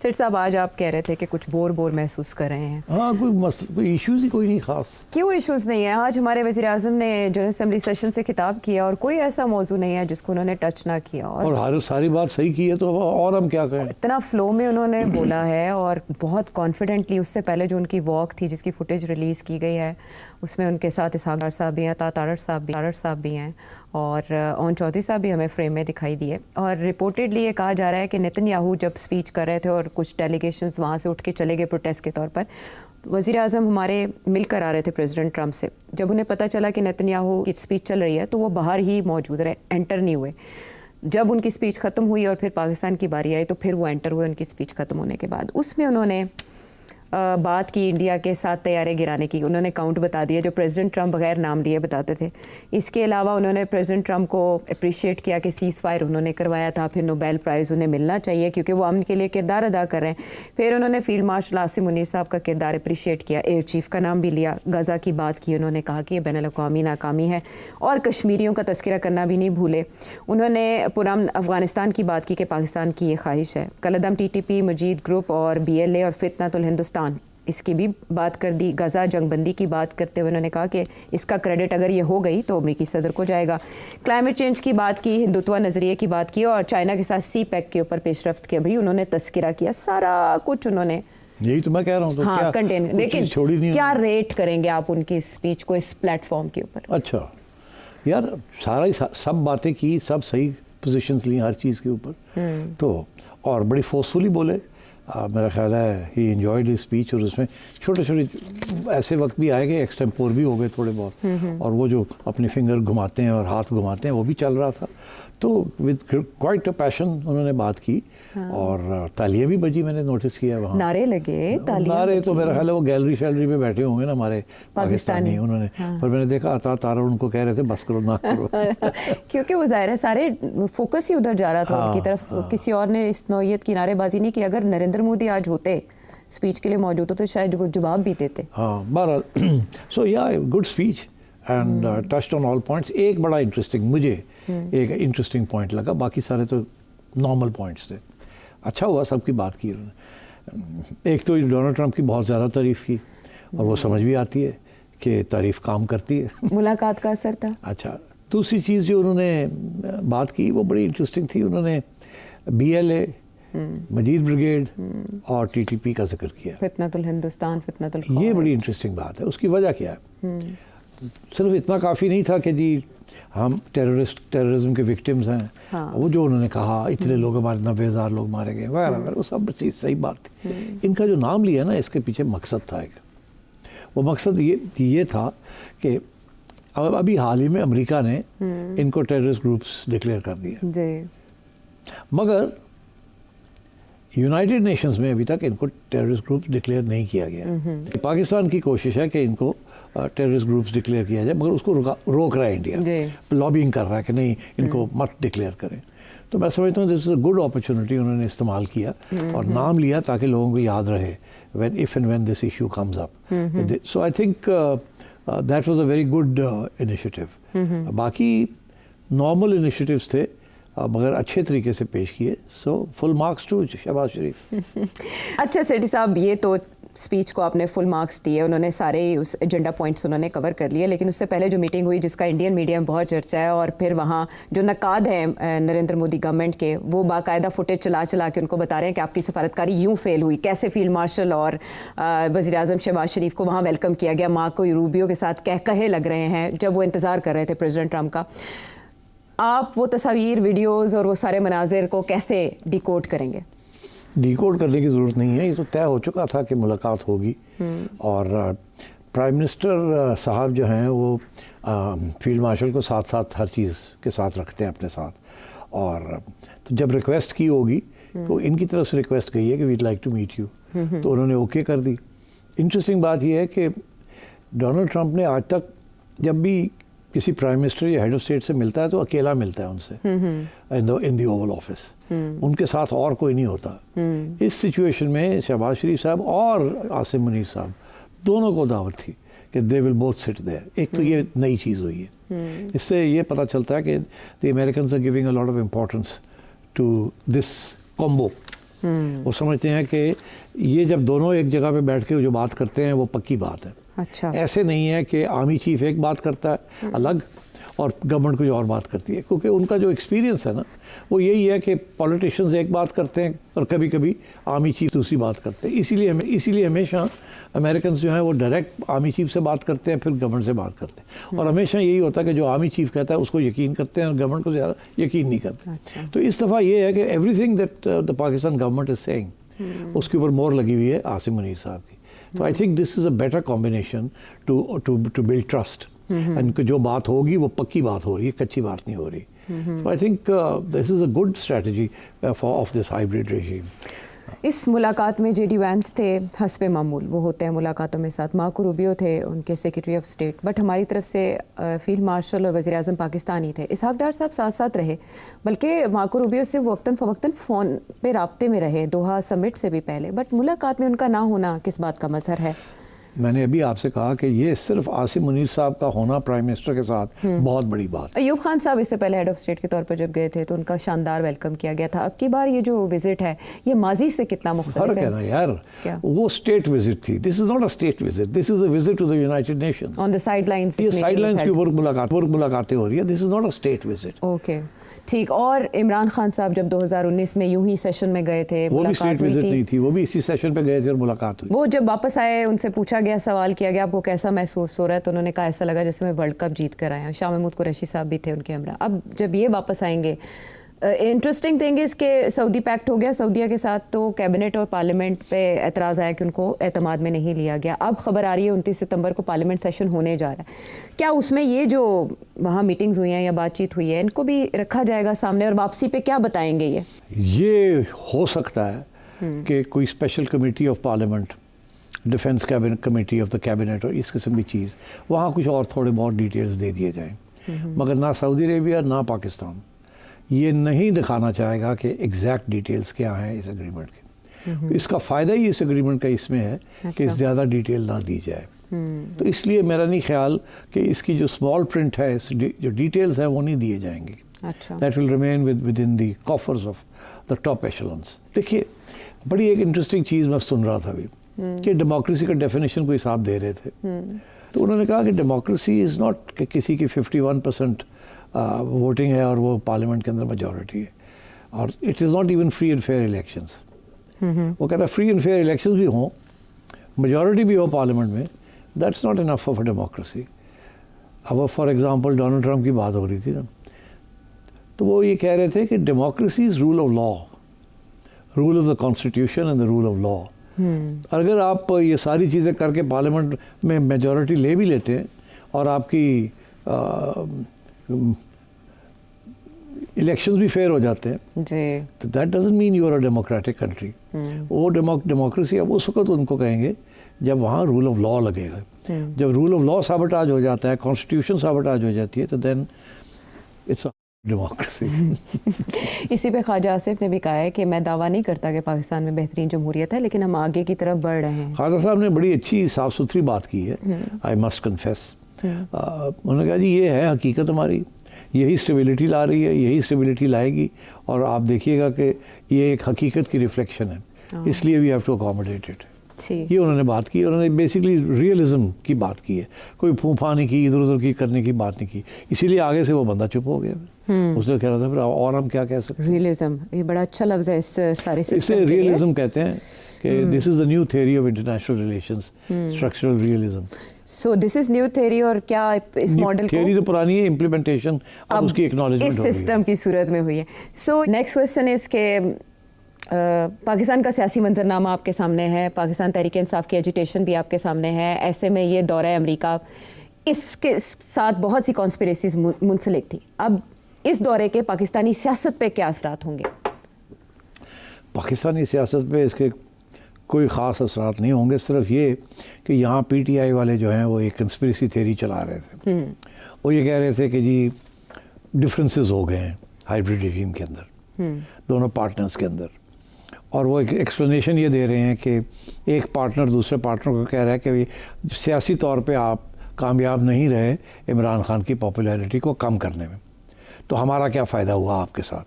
सेठ साहब, आज आप कह रहे थे कि कुछ बोर महसूस कर रहे हैं। हाँ, कोई इश्यूज ही कोई नहीं खास। क्यों इश्यूज नहीं है? आज हमारे वज़ीर आज़म ने जनरल असेंबली सेशन से खिताब किया और कोई ऐसा मौजू नहीं है जिसको उन्होंने टच ना किया, और हर सारी बात सही की है, तो और हम क्या कहें। इतना फ्लो में उन्होंने बोला है और बहुत कॉन्फिडेंटली। उससे पहले जो उनकी वॉक थी जिसकी फुटेज रिलीज़ की गई है, उसमें उनके साथ इसहाक डार साहब भी हैं, तारड़ साहब भी हैं, और ओन चौधरी साहब भी हमें फ्रेम में दिखाई दिए। और रिपोर्टेडली ये कहा जा रहा है कि नेतन्याहू जब स्पीच कर रहे थे और कुछ डेलीगेशंस वहाँ से उठ के चले गए प्रोटेस्ट के तौर पर, वज़ीर आज़म हमारे मिलकर आ रहे थे प्रेसिडेंट ट्रंप से। जब उन्हें पता चला कि नेतन्याहू की स्पीच चल रही है तो वो बाहर ही मौजूद रहे, एंटर नहीं हुए। जब उनकी स्पीच ख़त्म हुई और फिर पाकिस्तान की बारी आई तो फिर वो एंटर हुए उनकी स्पीच ख़त्म होने के बाद। उसमें उन्होंने बात की इंडिया के 7 तैयारे गिराने की। उन्होंने काउंट बता दिया जो प्रेसिडेंट ट्रंप बगैर नाम लिए बताते थे। इसके अलावा उन्होंने प्रेसिडेंट ट्रंप को अप्रिशिएट किया कि सीज़ फायर उन्होंने करवाया था, फिर नोबेल प्राइज़ उन्हें मिलना चाहिए क्योंकि वो अमन के लिए किरदार अदा कर रहे हैं। फिर उन्होंने फील्ड मार्शल आसिम मुनीर साहब का किरदार अप्रिशिएट किया, एयर चीफ का नाम भी लिया, गज़ा की बात की। उन्होंने कहा कि ये बैनुल-अक़वामी नाकामी है और कश्मीरियों का तज़किरा करना भी नहीं भूले। उन्होंने पुरान अफ़गानिस्तान की बात की कि पाकिस्तान की ये ख्वाहिश है। कलअदम TTP, मजीद ग्रुप और BLA और फितनतुल हिंदुस्तान, इसकी भी बात कर दी। गज़ा जंगबंदी की बात करते हुए उन्होंने कहा कि इसका क्रेडिट अगर ये हो गई तो अमरीकी सदर को जाएगा। क्लाइमेट चेंज की बात की, हिंदुत्व नज़रिए की बात की, और चाइना के साथ CPEC के ऊपर पेशरफ्त के भी उन्होंने तस्करा किया। सारा कुछ उन्होंने, यही तो मैं कह रहा हूँ। तो हाँ, कंटेन। लेकिन छोड़ी नहीं। क्या रेट करेंगे आप उनकी स्पीच को इस प्लेटफॉर्म के ऊपर? अच्छा यार, सब बातें की, सब सही पोजीशंस ली हर चीज़ के ऊपर, तो और बड़ी फोर्सफुली बोले। मेरा ख्याल है ही एंजॉयड हिज स्पीच। और उसमें छोटे छोटे ऐसे वक्त भी आए कि एक्सटेम्पोर भी हो गए थोड़े बहुत, और वो जो अपने फिंगर घुमाते हैं और हाथ घुमाते हैं वो भी चल रहा था। तो विद क्वाइट अ पैशन उन्होंने बात की। हाँ। और तालियां भी बजी, मैंने नोटिस किया वहाँ। नारे लगे, नारे तो मेरा ख्याल है वो गैलरी शैलरी में बैठे होंगे ना हमारे पाकिस्तानी। उन्होंने हाँ। पर मैंने देखा तारा उनको कह रहे थे बस करो ना करो क्योंकि वो ज़ाहिर है सारे फोकस ही उधर जा रहा था, उनकी तरफ। किसी और ने इस नौयत की नारेबाजी नहीं की। अगर नरेंद्र मोदी आज होते, स्पीच के लिए मौजूद होते, शायद वो जवाब भी देते। हाँ, बहरहाल सो या good speech and touched on all points. एक बड़ा इंटरेस्टिंग, मुझे एक इंटरेस्टिंग पॉइंट लगा, बाकी सारे तो नॉर्मल पॉइंट्स थे। अच्छा हुआ सबकी बात की उन्होंने। एक तो डोनाल्ड ट्रंप की बहुत ज़्यादा तारीफ़ की, और वो समझ भी आती है कि तारीफ़ काम करती है। मुलाकात का असर था। अच्छा, दूसरी चीज़ जो उन्होंने बात की वो बड़ी इंटरेस्टिंग थी। उन्होंने BLA, मजीद ब्रिगेड और TTP का जिक्र किया। फितनतुल हिंदुस्तान, फितनतुल, ये बड़ी इंटरेस्टिंग बात है। उसकी वजह क्या है? सिर्फ इतना काफ़ी नहीं था कि जी हम टेररिज्म के विक्टिम्स हैं। हाँ। वो जो उन्होंने कहा इतने लोग हमारे 90,000 लोग मारे गए वगैरह, वो सब चीज़ सही बात थी। इनका जो नाम लिया ना, इसके पीछे मकसद था एक। वो मकसद ये था कि अभी हाल ही में अमेरिका ने इनको टेररिस्ट ग्रुप्स डिक्लेयर कर दिया, मगर यूनाइटेड नेशंस में अभी तक इनको टेररिस्ट ग्रुप्स डिक्लेयर नहीं किया गया। पाकिस्तान की कोशिश है कि इनको टेररिस्ट ग्रुप्स डिक्लेयर किया जाए, मगर उसको रोक रहा है इंडिया, लॉबिंग कर रहा है कि नहीं इनको मत डिक्लेयर करें। तो मैं समझता हूँ this is a good opportunity उन्होंने इस्तेमाल किया और नाम लिया ताकि लोगों को याद रहे if and when this issue comes up. So I think that was a very good initiative. बाकी नॉर्मल इनिशिएटिव्स थे मगर अच्छे तरीके से पेश किए। So full marks to Shahbaz Sharif. अच्छा सेठी साहब, ये तो स्पीच को आपने फुल मार्क्स दिए, उन्होंने सारे उस एजेंडा पॉइंट्स उन्होंने कवर कर लिए। लेकिन उससे पहले जो मीटिंग हुई जिसका इंडियन मीडिया में बहुत चर्चा है, और फिर वहाँ जो नकाद हैं नरेंद्र मोदी गवर्नमेंट के, वो बाकायदा फुटेज चला के उनको बता रहे हैं कि आपकी सफारतकारी यूँ फेल हुई, कैसे फील्ड मार्शल और वज़ीर आज़म शहबाज शरीफ को वहाँ वेलकम किया गया, मार्को रूबियो के साथ कहे लग रहे हैं जब वो इंतज़ार कर रहे थे प्रेसिडेंट ट्रंप का। आप वो तस्वीर, वीडियोज़ और वो सारे मनाजिर को कैसे डिकोड करेंगे? डिकोड करने की ज़रूरत नहीं है, ये तो तय हो चुका था कि मुलाकात होगी। और प्राइम मिनिस्टर साहब जो हैं वो फील्ड मार्शल को साथ साथ हर चीज़ के साथ रखते हैं अपने साथ। और तो जब रिक्वेस्ट की होगी तो इनकी तरफ से रिक्वेस्ट गई है कि we'd like to meet you, तो उन्होंने ओके कर दी। इंटरेस्टिंग बात यह है कि डोनाल्ड ट्रंप ने आज तक जब भी किसी प्राइम मिनिस्टर या हेड ऑफ स्टेट से मिलता है तो अकेला मिलता है उनसे इन द ओवल ऑफिस। उनके साथ और कोई नहीं होता। इस सिचुएशन में शहबाज शरीफ साहब और आसिम मुनीर साहब दोनों को दावत थी कि they will both sit there. एक तो ये नई चीज़ हुई है। इससे ये पता चलता है कि the Americans are giving a lot of importance to this combo वो समझते हैं कि ये जब दोनों एक जगह पे बैठ के जो बात करते हैं वो पक्की बात है। अच्छा, ऐसे नहीं है कि आर्मी चीफ एक बात करता है अलग और गवर्नमेंट कुछ और बात करती है, क्योंकि उनका जो एक्सपीरियंस है ना वो यही है कि पॉलिटिशियंस एक बात करते हैं और कभी कभी आर्मी चीफ दूसरी बात करते हैं। इसीलिए हमेशा अमेरिकन जो हैं वो डायरेक्ट आर्मी चीफ से बात करते हैं, फिर गवर्नमेंट से बात करते हैं, और हमेशा यही होता है कि जो आर्मी चीफ कहता है उसको यकीन करते हैं और गवर्नमेंट को ज़्यादा यकीन नहीं करते। अच्छा। तो इस दफ़ा ये है कि everything that the Pakistan government is saying उसके ऊपर मोहर लगी हुई है आसिम मुनीर साहब की। तो I think this is a better combination to build trust, and जो बात होगी वो पक्की बात हो रही है, कच्ची बात नहीं हो रही। So I think this is a good strategy of this hybrid regime. इस मुलाकात में जेडी वैंस थे, हस्बे मामूल वो होते हैं मुलाकातों में साथ, मार्को रूबियो थे उनके सेक्रेटरी ऑफ स्टेट, बट हमारी तरफ से फील्ड मार्शल और वज़ीर आज़म पाकिस्तानी थे। इसहाक डार साहब साथ साथ रहे, बल्कि मार्को रूबियो से वक्तन फ़वक्तन फ़ोन पे राब्ते में रहे, दोहा समिट से भी पहले, बट मुलाकात में उनका ना होना किस बात का मज़हर है? मैंने अभी आपसे कहा कि ये सिर्फ आसिम मुनीर साहब का होना प्राइम मिनिस्टर के साथ बहुत बड़ी बात है। अयूब खान साहब इससे पहले हेड ऑफ स्टेट के तौर पर जब गए थे तो उनका शानदार वेलकम किया गया था। अब की बार ये जो विजिट है ये माजी से कितना मुख्तलिफ फर्क है ना यार, वो स्टेट विजिट थी, this is not a state visit, this is a visit to the United Nations. On the sidelines, ये साइडलाइंस की मुलाकातें हो रही है, this is not a state visit. Okay, ठीक। और इमरान खान साहब जब 2019 में यूं ही सेशन में गए थे, वो भी स्टेट विजिट नहीं थी, वो भी इसी सेशन पे गए थे और मुलाकात हुई। वो जब वापस आए उनसे पूछा गया, सवाल किया गया आपको कैसा महसूस हो रहा है, तो उन्होंने कहा ऐसा लगा जैसे मैं वर्ल्ड कप जीत कर आया हूँ। शाह महमूद कुरैशी साहब भी थे उनके हमरा। अब जब ये वापस आएंगे, इंटरेस्टिंग थिंग इज़ के सऊदी पैक्ट हो गया सऊदीया के साथ, तो कैबिनेट और पार्लियामेंट पे एतराज़ आया कि उनको एतमाद में नहीं लिया गया। अब खबर आ रही है 29 सितंबर को पार्लियामेंट सेशन होने जा रहा है, क्या उसमें ये जो वहाँ मीटिंग्स हुई हैं या बातचीत हुई है इनको भी रखा जाएगा सामने, और वापसी पे क्या बताएंगे? ये हो सकता है कि कोई special committee of parliament, defence cabinet committee of the cabinet और इस किस्म की चीज़, वहाँ कुछ और थोड़े बहुत डिटेल्स दे दिए जाएँ, मगर ना सऊदी अरेबिया ना पाकिस्तान ये नहीं दिखाना चाहेगा कि एग्जैक्ट डिटेल्स क्या हैं इस एग्रीमेंट के। इसका फ़ायदा ही इस एग्रीमेंट का इसमें है कि ज़्यादा डिटेल ना दी जाए। तो इसलिए मेरा नहीं ख्याल कि इसकी जो स्मॉल प्रिंट है, जो डिटेल्स हैं वो नहीं दिए जाएंगे। अच्छा, that will remain within the coffers of the top echelons. देखिए, बड़ी एक इंटरेस्टिंग चीज़ मैं सुन रहा था अभी कि डेमोक्रेसी का डेफिनेशन कोई साहब दे रहे थे, तो उन्होंने कहा कि डेमोक्रेसी इज़ नॉट कि किसी की 51% वोटिंग है और वो पार्लियामेंट के अंदर मेजॉरिटी है, और it is not even free and fair elections. वो कहता है फ्री एंड फेयर इलेक्शंस भी हों, मेजॉरिटी भी हो पार्लियामेंट में, that's not enough of democracy. अब फॉर एग्जांपल डोनाल्ड ट्रंप की बात हो रही थी ना, तो वो ये कह रहे थे कि democracy is rule of law, rule of the constitution and the rule of law. अगर आप ये सारी चीज़ें करके पार्लियामेंट में मेजॉरिटी ले भी लेते हैं और आपकी इलेक्शंस भी फेयर हो जाते हैं जी, तो that doesn't mean you are a democratic country. वो डेमोक्रेसी अब उस वक्त उनको कहेंगे जब वहाँ रूल ऑफ लॉ लगेगा। जब रूल ऑफ लॉ साबटाज हो जाता है, कॉन्स्टिट्यूशन साबटाज हो जाती है, तो देन इट्स अ डेमोक्रेसी। इसी पे ख्वाजा आसिफ ने भी कहा है कि मैं दावा नहीं करता कि पाकिस्तान में बेहतरीन जमहूरियत है, लेकिन हम आगे की तरफ बढ़ रहे हैं। ख्वाजा साहब ने बड़ी अच्छी साफ़ सुथरी बात की है, आई मस्ट कन्फेस। उन्होंने कहा जी ये है हकीकत हमारी, यही स्टेबिलिटी ला रही है, यही स्टेबिलिटी लाएगी, और आप देखिएगा कि ये एक हकीकत की रिफ्लेक्शन है, इसलिए we have to accommodate it. ये उन्होंने बात की, उन्होंने बेसिकली रियलिज्म की बात की है, कोई फूफा नहीं की, इधर उधर की करने की बात नहीं की, इसीलिए आगे से वो बंदा चुप हो गया। उसने कह रहा था फिर और हम क्या कह सकते हैं। रियलिज्म, ये बड़ा अच्छा लफ्ज़ है इस सारे सिस्टम इसे रियलिज्म कहते हैं कि this is the new theory of international relations, structural realism. So this is new theory, और क्या इस मॉडल को, थ्योरी तो पुरानी है, इम्प्लीमेंटेशन अब उसकी एक्नॉलेजमेंट इस सिस्टम की सूरत में हुई है। सो नेक्स्ट क्वेश्चन इज के पाकिस्तान का सियासी मंजरनामा आपके सामने है, पाकिस्तान तहरीक इंसाफ की एजिटेशन भी आपके सामने है, ऐसे में ये दौरा अमेरिका, इसके साथ बहुत सी कॉन्स्पिरेसीज मुंसलिक थी। अब इस दौरे के पाकिस्तानी सियासत पे क्या असरात होंगे? पाकिस्तानी सियासत पे इसके कोई ख़ास असरात नहीं होंगे, सिर्फ ये कि यहाँ PTI वाले जो हैं वो एक कंस्पिरेसी थ्योरी चला रहे थे। वो ये कह रहे थे कि जी डिफरेंसेस हो गए हैं हाइब्रिड रेजिम के अंदर, दोनों पार्टनर्स के अंदर, और वो एक एक्सप्लेनेशन ये दे रहे हैं कि एक पार्टनर दूसरे पार्टनर को कह रहा है कि सियासी तौर पे आप कामयाब नहीं रहे इमरान खान की पॉपुलैरिटी को कम करने में, तो हमारा क्या फ़ायदा हुआ आपके साथ।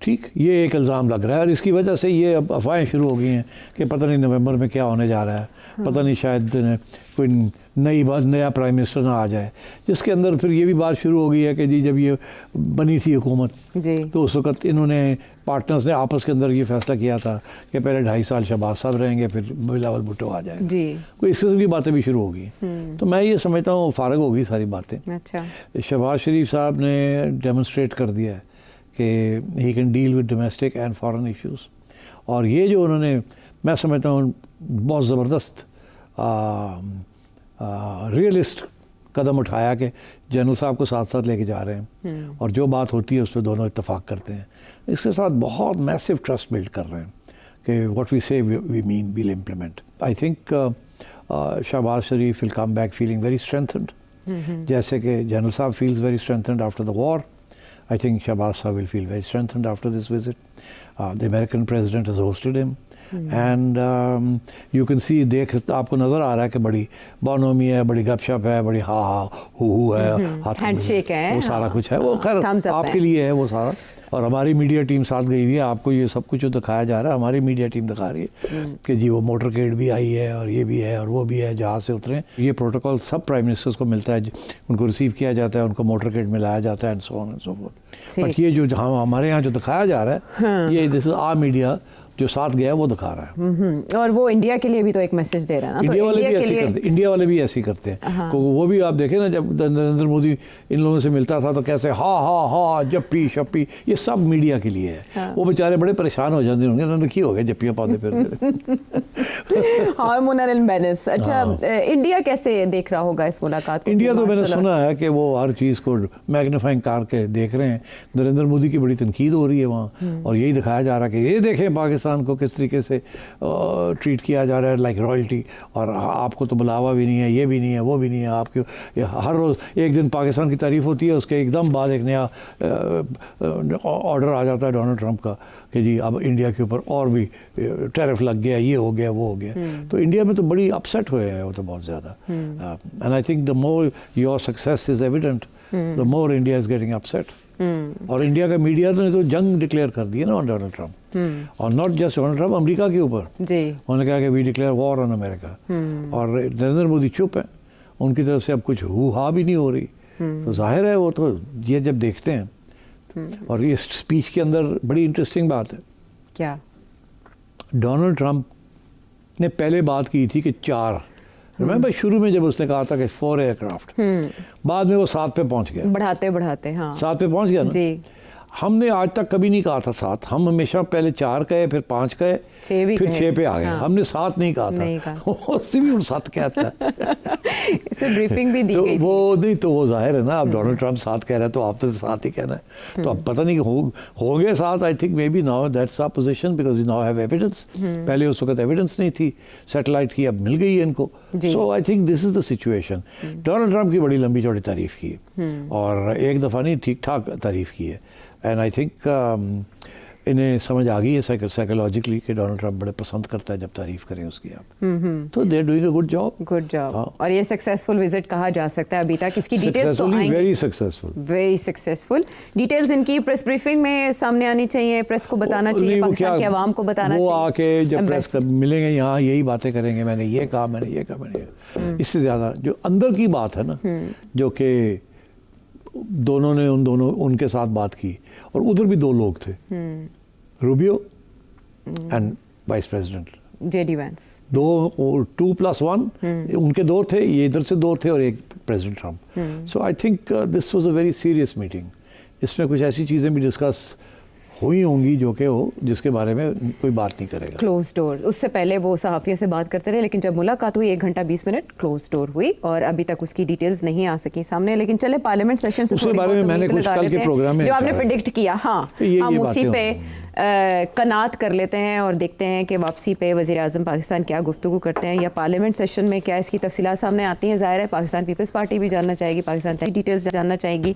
ठीक, ये एक इल्ज़ाम लग रहा है और इसकी वजह से ये अब अफवाहें शुरू हो गई हैं कि पता नहीं नवंबर में क्या होने जा रहा है। पता नहीं शायद कोई नया प्राइम मिनिस्टर ना आ जाए, जिसके अंदर फिर ये भी बात शुरू हो गई है कि जी जब ये बनी थी हुकूमत तो उस वक्त इन्होंने पार्टनर्स ने आपस के अंदर ये फैसला किया था कि पहले 2.5 साल शहबाज साहब रहेंगे, फिर बिलावल भुट्टो आ जाएगा। कोई इस किस्म की बातें भी शुरू हो गई। तो मैं ये समझता हूँ फारग हो गई सारी बातें। अच्छा, शहबाज शरीफ साहब ने डेमोन्स्ट्रेट कर दिया है कि he can deal with domestic and foreign issues, और ये जो उन्होंने, मैं समझता हूँ बहुत ज़बरदस्त रियलिस्ट कदम उठाया कि जनरल साहब को साथ साथ लेके जा रहे हैं और जो बात होती है उस पर दोनों इत्तेफाक करते हैं। इसके साथ बहुत मैसिव ट्रस्ट बिल्ड कर रहे हैं कि what we say we mean will implement. I think Shahbaz Sharif will come back feeling very strengthened, जैसे कि जनरल साहब feels very strengthened after the war. I think Shahbaz Shah will feel very strengthened after this visit. The American president has hosted him. And you can see, आपको नज़र आ रहा है कि बड़ी बोनोमी है, बड़ी गपशप है, बड़ी हू है, हैंडशेक है, वो सारा कुछ है। वो खैर आपके लिए है वो सारा, और हमारी मीडिया टीम साथ गई हुई है। आपको ये सब कुछ जो दिखाया जा रहा है हमारी मीडिया टीम दिखा रही है कि जी वो मोटरकेड भी आई है और ये भी है और वो भी है, जहाज़ से उतरे। ये प्रोटोकॉल सब प्राइम मिनिस्टर्स को मिलता है, उनको रिसीव किया जाता है, उनको मोटरकेड में लाया जाता है and so on and so fourth. But ये जो हमारे यहाँ जो दिखाया जा रहा है ये दिस इज आवर मीडिया जो साथ गया वो दिखा रहा है। और वो इंडिया के लिए भी तो एक मैसेज दे रहा है ना। इंडिया वाले भी ऐसे करते, इंडिया वाले भी ऐसे करते हैं। तो वो भी आप देखें ना, जब नरेंद्र मोदी इन लोगों से मिलता था तो कैसे हा जप्पी शप्पी, ये सब मीडिया के लिए है। वो बेचारे बड़े परेशान हो जाते होंगे, उन्होंने क्यों हो गए जप्पियाँ पाते फिर। Hormonal balance. अच्छा, इंडिया कैसे देख रहा होगा इस मुलाकात को? इंडिया तो मैंने सुना है कि वो हर चीज़ को मैग्नीफाइंग करके देख रहे हैं। नरेंद्र मोदी की बड़ी तनकीद हो रही है वहाँ, और यही दिखाया जा रहा है कि ये देखें पाकिस्तान को किस तरीके से ट्रीट किया जा रहा है लाइक रॉयल्टी, और आपको तो बुलावा भी नहीं है, ये भी नहीं है, वो भी नहीं है। आपके हर रोज़ एक दिन पाकिस्तान की तारीफ होती है, उसके एकदम बाद एक नया ऑर्डर आ जाता है डोनाल्ड ट्रंप का कि जी अब इंडिया के ऊपर और भी टैरिफ लग गया, ये हो गया, वो हो गया। तो इंडिया में तो बड़ी अपसेट हुए हैं वो तो बहुत ज़्यादा। And I think the more your success is evident, the more India is getting upset. और इंडिया का मीडिया ने तो जंग डिक्लेयर कर दी है ना ऑन डोनाल्ड ट्रंप, और not just Donald Trump, America के ऊपर। उन्होंने कहा कि we declare war on America, और नरेंद्र मोदी चुप है, उनकी तरफ से अब कुछ हू-हा भी नहीं हो रही। तो जाहिर है वो तो ये जब देखते हैं। और ये स्पीच के अंदर बड़ी इंटरेस्टिंग बात है। क्या? डोनाल्ड ट्रंप ने पहले बात की थी कि 4, रिमेंबर शुरू में जब उसने कहा था कि 4 एयरक्राफ्ट, बाद में वो 7 पे पहुंच गया, बढ़ाते बढ़ाते। हाँ, 7 पे पहुंच गया ना जी। हमने आज तक कभी नहीं कहा था 7, हम हमेशा पहले 4 कहे, फिर 5 कहे, फिर 6 पे आ गए। हाँ। हमने 7 नहीं कहा था, उससे भी 7 कहता है। इसे ब्रीफिंग भी दी तो गई वो नहीं, तो वो जाहिर है ना, अब डोनाल्ड ट्रंप 7 कह रहा है तो आप तो 7 ही कहना है। तो अब पता नहीं होंगे 7। I think maybe now that's our position because we now have evidence. पहले उस वक्त एविडेंस नहीं थी सैटेलाइट की, अब मिल गई है इनको। So I think this is the situation. Donald Trump की बड़ी लंबी चौड़ी तारीफ की और एक दफ़ा नहीं, ठीक ठाक तारीफ की है। एंड आई थिंक इन्हें समझ आ गई है साइकोलॉजिकली कि डोनाल्ड ट्रंप बड़े पसंद करता है जब तारीफ करें उसकी आप। तो they are doing a good job. और ये सक्सेसफुल विजिट कहा जा सकता है अभी तक। इसकी डिटेल्स तो आएंगी, वेरी सक्सेसफुल। डिटेल्स इनकी प्रेस ब्रीफिंग में सामने आनी चाहिए, प्रेस को बताना चाहिए, पाकिस्तान की आवाम को बताना चाहिए। वो आके जब प्रेस मिलेंगे यहाँ यही बातें करेंगे, मैंने ये कहा, मैंने ये कहा, मैंने ये। इससे ज़्यादा जो अंदर की बात है ना, जो कि दोनों ने उनके साथ बात की, और उधर भी 2 लोग थे, Rubio and vice president JD Vance. 2+1 उनके 2 थे, ये इधर से 2 थे, और एक president Trump. So I think this was a very serious meeting. इसमें कुछ ऐसी चीज़ें भी डिस्कस हुई होंगी जो कि हो, जिसके बारे में कोई बात नहीं करेगा क्लोज डोर। उससे पहले वो सहाफ़ियों से बात करते रहे, लेकिन जब मुलाकात हुई 1 घंटा 20 मिनट क्लोज डोर हुई, और अभी तक उसकी डिटेल्स नहीं आ सकी सामने। लेकिन चले पार्लियामेंट सेशन से उसके बारे में मैंने कुछ कल के प्रोग्राम में जो आपने प्रेडिक्ट किया, हाँ, हम उसी पे कनात कर लेते हैं और देखते हैं कि वापसी पे वज़ीर आज़म पाकिस्तान क्या गुफ्तगू करते हैं, या पार्लियामेंट सेशन में क्या इसकी तफसीलात सामने आती हैं। ज़ाहिर है पाकिस्तान पीपल्स पार्टी भी जानना चाहेगी, पाकिस्तान की डिटेल्स जानना चाहेगी